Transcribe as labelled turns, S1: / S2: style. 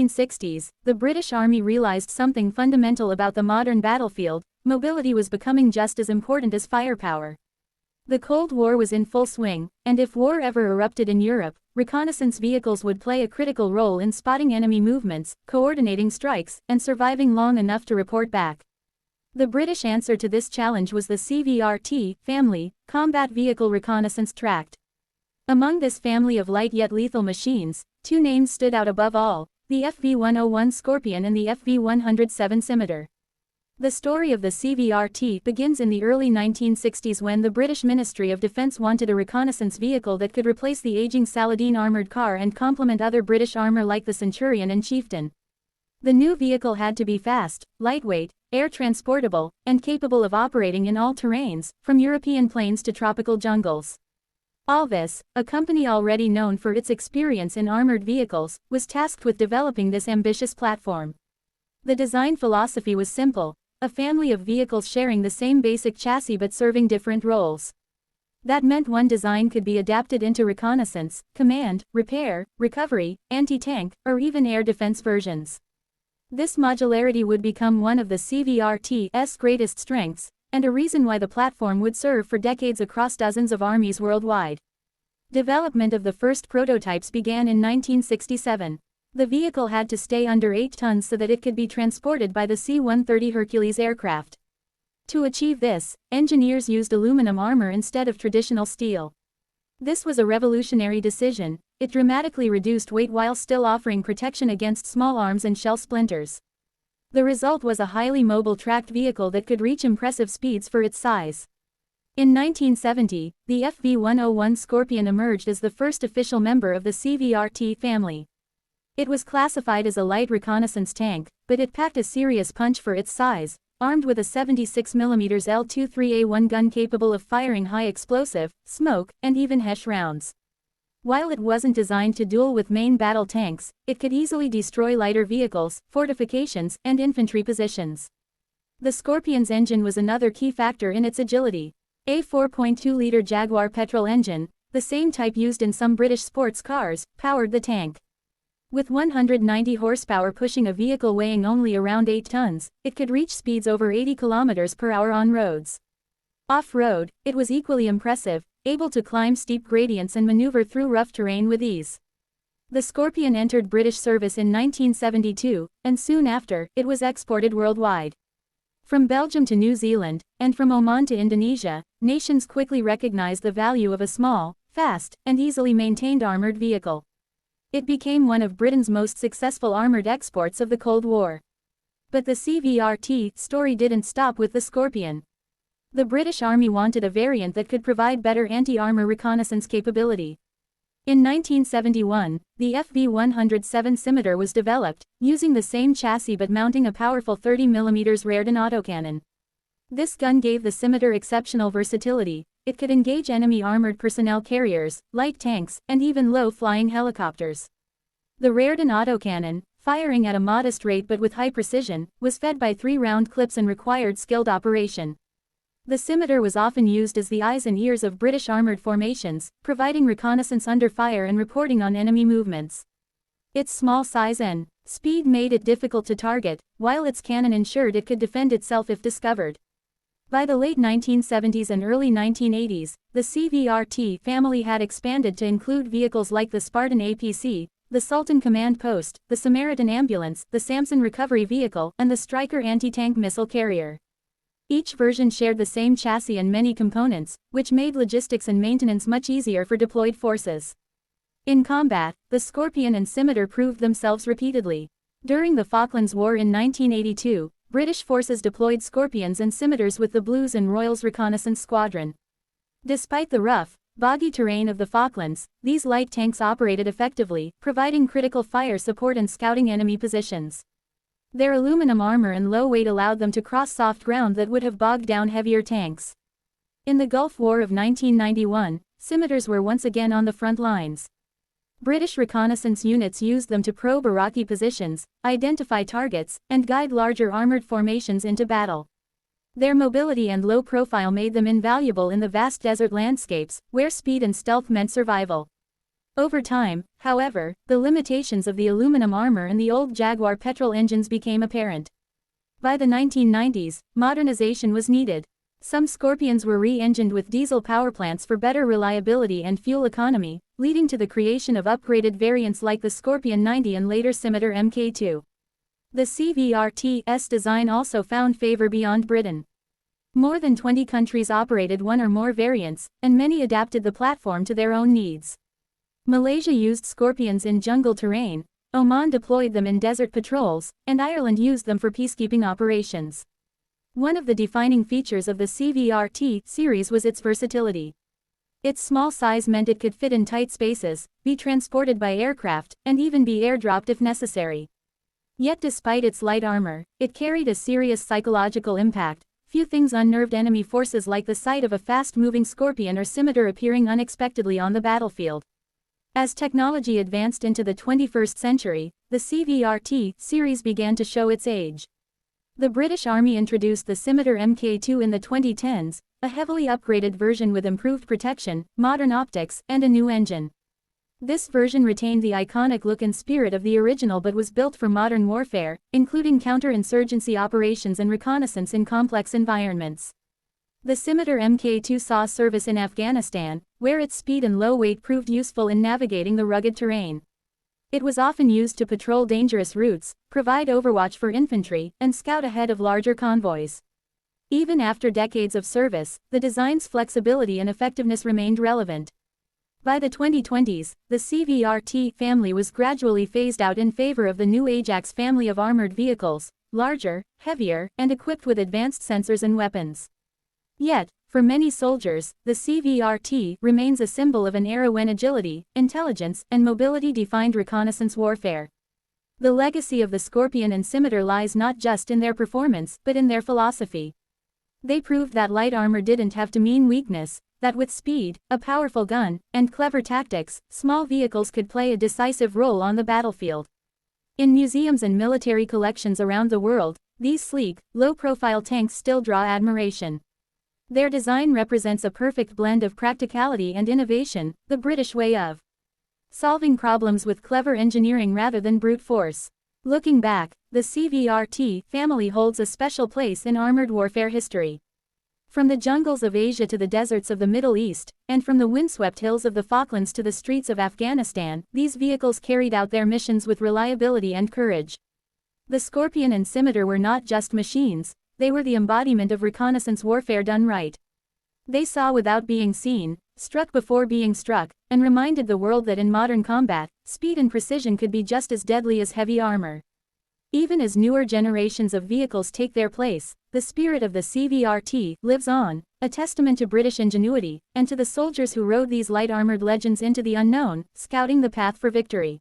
S1: 1960s, the British Army realized something fundamental about the modern battlefield: mobility was becoming just as important as firepower. The Cold War was in full swing, and if war ever erupted in Europe, reconnaissance vehicles would play a critical role in spotting enemy movements, coordinating strikes, and surviving long enough to report back. The British answer to this challenge was the CVR-T family, Combat Vehicle Reconnaissance Tracked. Among this family of light yet lethal machines, two names stood out above all: the FV-101 Scorpion and the FV-107 Scimitar. The story of the CVR-T begins in the early 1960s when the British Ministry of Defence wanted a reconnaissance vehicle that could replace the aging Saladin armoured car and complement other British armour like the Centurion and Chieftain. The new vehicle had to be fast, lightweight, air transportable, and capable of operating in all terrains, from European plains to tropical jungles. All this, a company already known for its experience in armoured vehicles, was tasked with developing this ambitious platform. The design philosophy was simple: a family of vehicles sharing the same basic chassis but serving different roles. That meant one design could be adapted into reconnaissance, command, repair, recovery, anti-tank, or even air defense versions. This modularity would become one of the CVR-T's greatest strengths, and a reason why the platform would serve for decades across dozens of armies worldwide. Development of the first prototypes began in 1967. The vehicle had to stay under 8 tons so that it could be transported by the C-130 Hercules aircraft. To achieve this, engineers used aluminum armor instead of traditional steel. This was a revolutionary decision. It dramatically reduced weight while still offering protection against small arms and shell splinters. The result was a highly mobile tracked vehicle that could reach impressive speeds for its size. In 1970, the FV-101 Scorpion emerged as the first official member of the CVR-T family. It was classified as a light reconnaissance tank, but it packed a serious punch for its size, armed with a 76mm L-23A1 gun capable of firing high explosive, smoke, and even HESH rounds. While it wasn't designed to duel with main battle tanks, it could easily destroy lighter vehicles, fortifications, and infantry positions. The Scorpion's engine was another key factor in its agility. A 4.2-liter Jaguar petrol engine, the same type used in some British sports cars, powered the tank. With 190 horsepower pushing a vehicle weighing only around 8 tons, it could reach speeds over 80 km/h on roads. Off-road, it was equally impressive, able to climb steep gradients and maneuver through rough terrain with ease. The Scorpion entered British service in 1972, and soon after, it was exported worldwide. From Belgium to New Zealand, and from Oman to Indonesia, nations quickly recognized the value of a small, fast, and easily maintained armored vehicle. It became one of Britain's most successful armored exports of the Cold War. But the CVR-T story didn't stop with the Scorpion. The British Army wanted a variant that could provide better anti-armor reconnaissance capability. In 1971, the FV-107 Scimitar was developed, using the same chassis but mounting a powerful 30mm Rarden autocannon. This gun gave the Scimitar exceptional versatility. It could engage enemy armored personnel carriers, light tanks, and even low-flying helicopters. The Rarden autocannon, firing at a modest rate but with high precision, was fed by 3-round clips and required skilled operation. The Scimitar was often used as the eyes and ears of British armored formations, providing reconnaissance under fire and reporting on enemy movements. Its small size and speed made it difficult to target, while its cannon ensured it could defend itself if discovered. By the late 1970s and early 1980s, the CVR-T family had expanded to include vehicles like the Spartan APC, the Sultan Command Post, the Samaritan Ambulance, the Samson Recovery Vehicle, and the Stryker anti-tank missile carrier. Each version shared the same chassis and many components, which made logistics and maintenance much easier for deployed forces. In combat, the Scorpion and Scimitar proved themselves repeatedly. During the Falklands War in 1982, British forces deployed Scorpions and Scimitars with the Blues and Royals Reconnaissance Squadron. Despite the rough, boggy terrain of the Falklands, these light tanks operated effectively, providing critical fire support and scouting enemy positions. Their aluminum armor and low weight allowed them to cross soft ground that would have bogged down heavier tanks. In the Gulf War of 1991, Scimitars were once again on the front lines. British reconnaissance units used them to probe Iraqi positions, identify targets, and guide larger armored formations into battle. Their mobility and low profile made them invaluable in the vast desert landscapes, where speed and stealth meant survival. Over time, however, the limitations of the aluminum armor and the old Jaguar petrol engines became apparent. By the 1990s, modernization was needed. Some Scorpions were re-engined with diesel powerplants for better reliability and fuel economy, leading to the creation of upgraded variants like the Scorpion 90 and later Scimitar Mk2. The CVR-T's design also found favor beyond Britain. More than 20 countries operated one or more variants, and many adapted the platform to their own needs. Malaysia used Scorpions in jungle terrain, Oman deployed them in desert patrols, and Ireland used them for peacekeeping operations. One of the defining features of the CVR-T series was its versatility. Its small size meant it could fit in tight spaces, be transported by aircraft, and even be airdropped if necessary. Yet despite its light armor, it carried a serious psychological impact. Few things unnerved enemy forces like the sight of a fast-moving Scorpion or Scimitar appearing unexpectedly on the battlefield. As technology advanced into the 21st century, the CVR-T series began to show its age. The British Army introduced the Scimitar Mk2 in the 2010s, a heavily upgraded version with improved protection, modern optics, and a new engine. This version retained the iconic look and spirit of the original but was built for modern warfare, including counter-insurgency operations and reconnaissance in complex environments. The Scimitar Mk2 saw service in Afghanistan, where its speed and low weight proved useful in navigating the rugged terrain. It was often used to patrol dangerous routes, provide overwatch for infantry, and scout ahead of larger convoys. Even after decades of service, the design's flexibility and effectiveness remained relevant. By the 2020s, the CVR-T family was gradually phased out in favor of the new Ajax family of armored vehicles, larger, heavier, and equipped with advanced sensors and weapons. Yet, for many soldiers, the CVR-T remains a symbol of an era when agility, intelligence, and mobility defined reconnaissance warfare. The legacy of the Scorpion and Scimitar lies not just in their performance, but in their philosophy. They proved that light armor didn't have to mean weakness, that with speed, a powerful gun, and clever tactics, small vehicles could play a decisive role on the battlefield. In museums and military collections around the world, these sleek, low-profile tanks still draw admiration. Their design represents a perfect blend of practicality and innovation, the British way of solving problems with clever engineering rather than brute force. Looking back, the CVR-T family holds a special place in armored warfare history. From the jungles of Asia to the deserts of the Middle East, and from the windswept hills of the Falklands to the streets of Afghanistan, these vehicles carried out their missions with reliability and courage. The Scorpion and Scimitar were not just machines, they were the embodiment of reconnaissance warfare done right. They saw without being seen, struck before being struck, and reminded the world that in modern combat, speed and precision could be just as deadly as heavy armor. Even as newer generations of vehicles take their place, the spirit of the CVR-T lives on, a testament to British ingenuity, and to the soldiers who rode these light-armored legends into the unknown, scouting the path for victory.